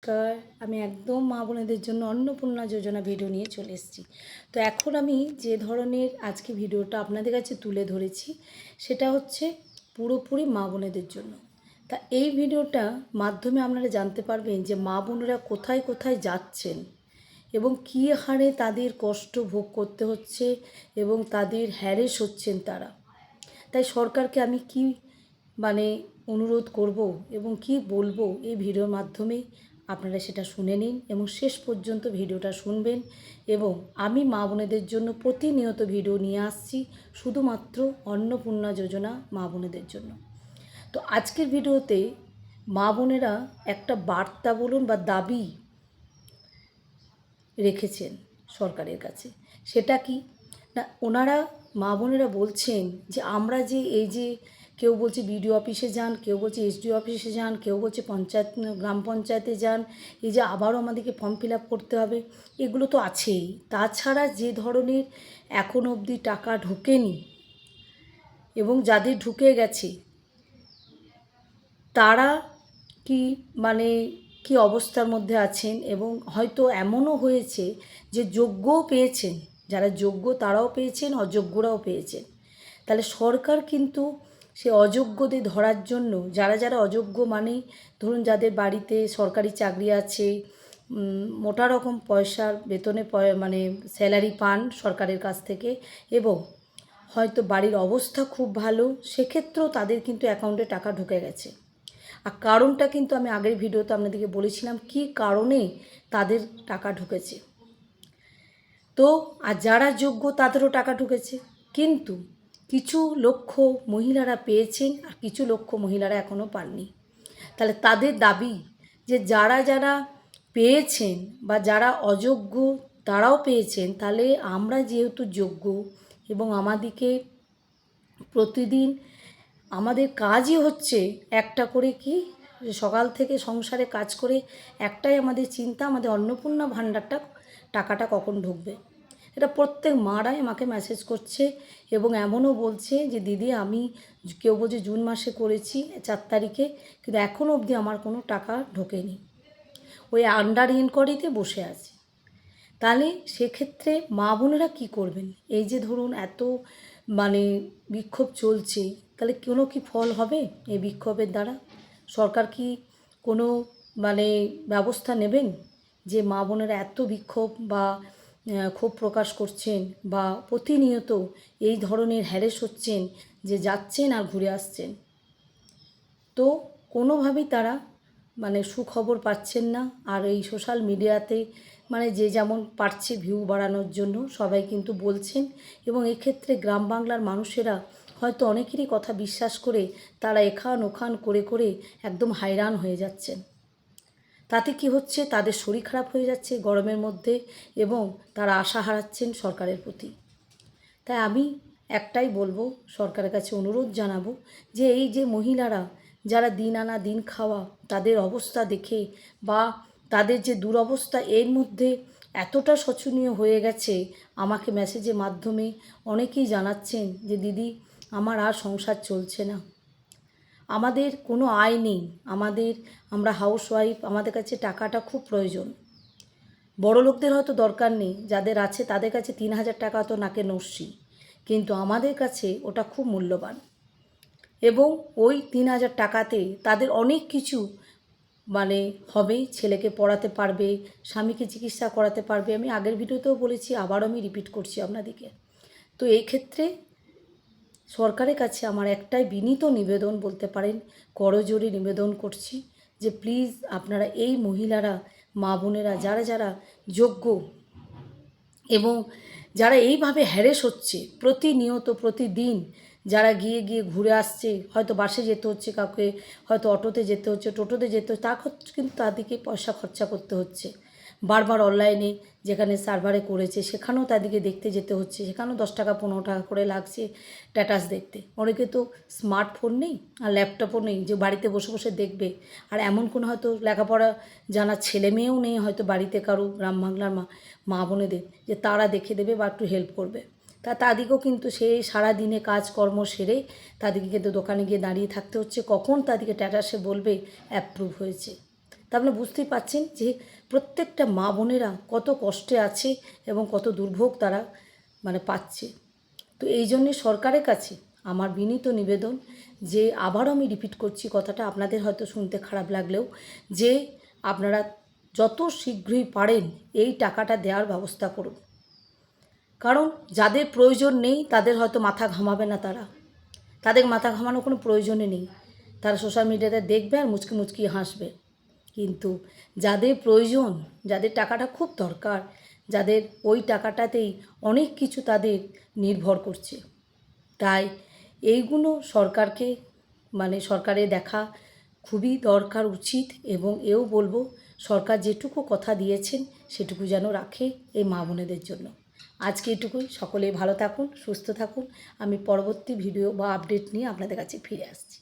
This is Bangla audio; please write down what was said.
নমস্কার। আমি একদম মা বোনেদের জন্য অন্নপূর্ণা যোজনা ভিডিও নিয়ে চলে এসেছি। তো এখন আমি যে ধরনের আজকে ভিডিওটা আপনাদের কাছে তুলে ধরেছি সেটা হচ্ছে পুরোপুরি মা বোনেদের জন্য। তা এই ভিডিওটা মাধ্যমে আপনারা জানতে পারবেন যে মা বোনেরা কোথায় কোথায় যাচ্ছেন এবং কী হারে তাদের কষ্ট ভোগ করতে হচ্ছে এবং তাদের হ্যারেস হচ্ছেন তারা। তাই সরকারকে আমি কি মানে অনুরোধ করব এবং কি বলবো এই ভিডিওর মাধ্যমে আপনারা সেটা শুনে নিন এবং শেষ পর্যন্ত ভিডিওটা শুনবেন। এবং আমি মা বোনেদের জন্য প্রতিনিয়ত ভিডিও নিয়ে আসছি, শুধুমাত্র অন্নপূর্ণা যোজনা মা বোনেদের জন্য। তো আজকের ভিডিওতে মা বোনেরা একটা বার্তা বলুন বা দাবি রেখেছেন সরকারের কাছে। সেটা কি না, ওনারা মা বোনেরা বলছেন যে আমরা যে এই যে কেউ বলছে বিডিও অফিসে যান, কেউ বলছে এসডিও অফিসে যান, কেউ বলছে পঞ্চায়েত গ্রাম পঞ্চায়েতে যান, এই যে আবারও আমাদেরকে ফর্ম ফিল আপ করতে হবে, এগুলো তো আছেই। তাছাড়া যে ধরনের এখন অবধি টাকা ঢোকেনি এবং যাদের ঢুকে গেছে তারা কি মানে কি অবস্থার মধ্যে আছেন, এবং হয়তো এমনও হয়েছে যে যোগ্যও পেয়েছেন, যারা যোগ্য তারাও পেয়েছেন, অযোগ্যরাও পেয়েছেন। তাহলে সরকার কিন্তু সে অযোগ্যদের ধরার জন্য, যারা যারা অযোগ্য মানে ধরুন যাদের বাড়িতে সরকারি চাকরি আছে, মোটা রকম পয়সার বেতনে মানে স্যালারি পান সরকারের কাছ থেকে, এবং হয়তো বাড়ির অবস্থা খুব ভালো, সেক্ষেত্রেও তাদের কিন্তু অ্যাকাউন্টে টাকা ঢুকে গেছে। আর কারণটা কিন্তু আমি আগের ভিডিওতে আপনাদেরকে বলেছিলাম কী কারণে তাদের টাকা ঢুকেছে। তো আর যারা যোগ্য তাদেরও টাকা ঢুকেছে, কিন্তু কিছু লক্ষ মহিলারা পেয়েছেন আর কিছু লক্ষ মহিলারা এখনও পাননি। তাহলে তাদের দাবি যে যারা যারা পেয়েছেন বা যারা অযোগ্য তারাও পেয়েছেন, তাহলে আমরা যেহেতু যোগ্য এবং আমাদেরকে প্রতিদিন আমাদের কাজই হচ্ছে একটা করে কি, সকাল থেকে সংসারে কাজ করে একটাই আমাদের চিন্তা, আমাদের অন্নপূর্ণা ভাণ্ডারটা টাকাটা কখন ঢুকবে। এটা প্রত্যেক মারাই আমাকে মেসেজ করছে এবং এমনও বলছে যে দিদি আমি, কেউ বলছে জুন মাসে করেছি 4 তারিখে, কিন্তু এখনও অবধি আমার কোনো টাকা ঢোকেনি, ওই আন্ডার ইনকোয়ারিতে বসে আছে। তাহলে সেক্ষেত্রে মা বোনেরা কী করবেন? এই যে ধরুন এত মানে বিক্ষোভ চলছে, তাহলে কোনো কি ফল হবে এই বিক্ষোভের দ্বারা? সরকার কি কোনো মানে ব্যবস্থা নেবেন যে মা বোনেরা এত বিক্ষোভ বা ক্ষোভ প্রকাশ করছেন বা প্রতিনিয়ত এই ধরনের হ্যারেস হচ্ছেন যে যাচ্ছেন আর ঘুরে আসছেন, তো কোনোভাবেই তারা মানে সুখবর পাচ্ছেন না। আর এই সোশ্যাল মিডিয়াতে মানে যে যেমন পারছে ভিউ বাড়ানোর জন্য সবাই কিন্তু বলছেন, এবং এক্ষেত্রে গ্রাম বাংলার মানুষেরা হয়তো অনেকেরই কথা বিশ্বাস করে তারা এখান ওখান করে করে একদম হায়রান হয়ে যাচ্ছেন। তাতে কি হচ্ছে, তাদের শরীর খারাপ হয়ে যাচ্ছে গরমের মধ্যে এবং তারা আশা হারাচ্ছেন সরকারের প্রতি। তাই আমি একটাই বলবো, সরকারের কাছে অনুরোধ জানাবো যে এই যে মহিলারা যারা দিন আনা দিন খাওয়া, তাদের অবস্থা দেখে বা তাদের যে দুরবস্থা, এর মধ্যে এতটা শোচনীয় হয়ে গেছে, আমাকে মেসেজের মাধ্যমে অনেকেই জানাচ্ছেন যে দিদি আমার আর সংসার চলছে না, আমাদের কোনো আয় নেই, আমরা হাউসওয়াইফ, আমাদের কাছে টাকাটা খুব প্রয়োজন। বড় লোকদের হয়তো দরকার নেই, যাদের আছে তাদের কাছে 3,000 টাকা তো নাকে নস্যি, কিন্তু আমাদের কাছে ওটা খুব মূল্যবান। এবং ওই 3,000 টাকাতে তাদের অনেক কিছু মানে হবে, ছেলেকে পড়াতে পারবে, স্বামীকে চিকিৎসা করাতে পারবে। আমি আগের ভিডিওতেও বলেছি, আবারও আমি রিপিট করছি আপনাদেরকে। তো এই ক্ষেত্রে সরকারের কাছে আমার একটাই বিনীত নিবেদন বলতে পারেন, করজোড়ে নিবেদন করছি যে প্লিজ আপনারা এই মহিলারা, মা বোনেরা যারা যারা যোগ্য এবং যারা এইভাবে হ্যারেস হচ্ছে প্রতিনিয়ত প্রতিদিন, যারা গিয়ে গিয়ে ঘুরে আসছে, হয়তো বাসে যেতে হচ্ছে কাউকে, হয়তো অটোতে যেতে হচ্ছে, টোটোতে যেতে হচ্ছে, তা কিন্তু তাদেরকে পয়সা খরচা করতে হচ্ছে। বারবার অনলাইনে যেখানে সার্ভারে করেছে সেখানেও তাদেরকে দেখতে যেতে হচ্ছে, সেখানেও 10 টাকা 15 টাকা করে লাগছে স্ট্যাটাস দেখতে। অনেকে তো স্মার্টফোন নেই আর ল্যাপটপও নেই যে বাড়িতে বসে বসে দেখবে, আর এমন কোনো হয়তো লেখাপড়া জানা ছেলে মেয়েও নেই হয়তো বাড়িতে কারো, গ্রাম বাংলার মা বোনেদের, যে তারা দেখে দেবে বা একটু হেল্প করবে। তাদেরকেও কিন্তু সেই সারাদিনে কাজকর্ম সেরে তাদেরকে কিন্তু দোকানে গিয়ে দাঁড়িয়ে থাকতে হচ্ছে কখন তাদেরকে স্ট্যাটাসে বলবে অ্যাপ্রুভ হয়েছে। আপনি বুঝতেই পারছেন যে প্রত্যেকটা মা বোনেরা কত কষ্টে আছে এবং কত দুর্ভোগ তারা পাচ্ছে। তো এই জন্যে সরকারের কাছে আমার বিনীত নিবেদন যে আবারও আমি রিপিট করছি কথাটা, আপনাদের হয়তো শুনতে খারাপ লাগলেও, যে আপনারা যত শীঘ্রই পারেন এই টাকাটা দেওয়ার ব্যবস্থা করুন। কারণ যাদের প্রয়োজন নেই তাদের হয়তো মাথা ঘামাবে না, তাদের মাথা ঘামানোর কোনো প্রয়োজনই নেই। তারা সোশ্যাল মিডিয়াতে দেখবে আর মুচকি মুচকি হাসবে। কিন্তু যাদের প্রয়োজন, যাদের টাকাটা খুব দরকার, যাদের ওই টাকাটাতেই অনেক কিছু তাদের নির্ভর করছে, তাই এইগুলো সরকারকে সরকারের দেখা খুবই দরকার, উচিত। এবং এও বলবো সরকার যেটুকু কথা দিয়েছেন সেটুকু যেন রাখে এই মা বোনেদের জন্য। আজকে এটুকুই। সকলেই ভালো থাকুন, সুস্থ থাকুন। আমি পরবর্তী ভিডিও বা আপডেট নিয়ে আপনাদের কাছে ফিরে আসছি।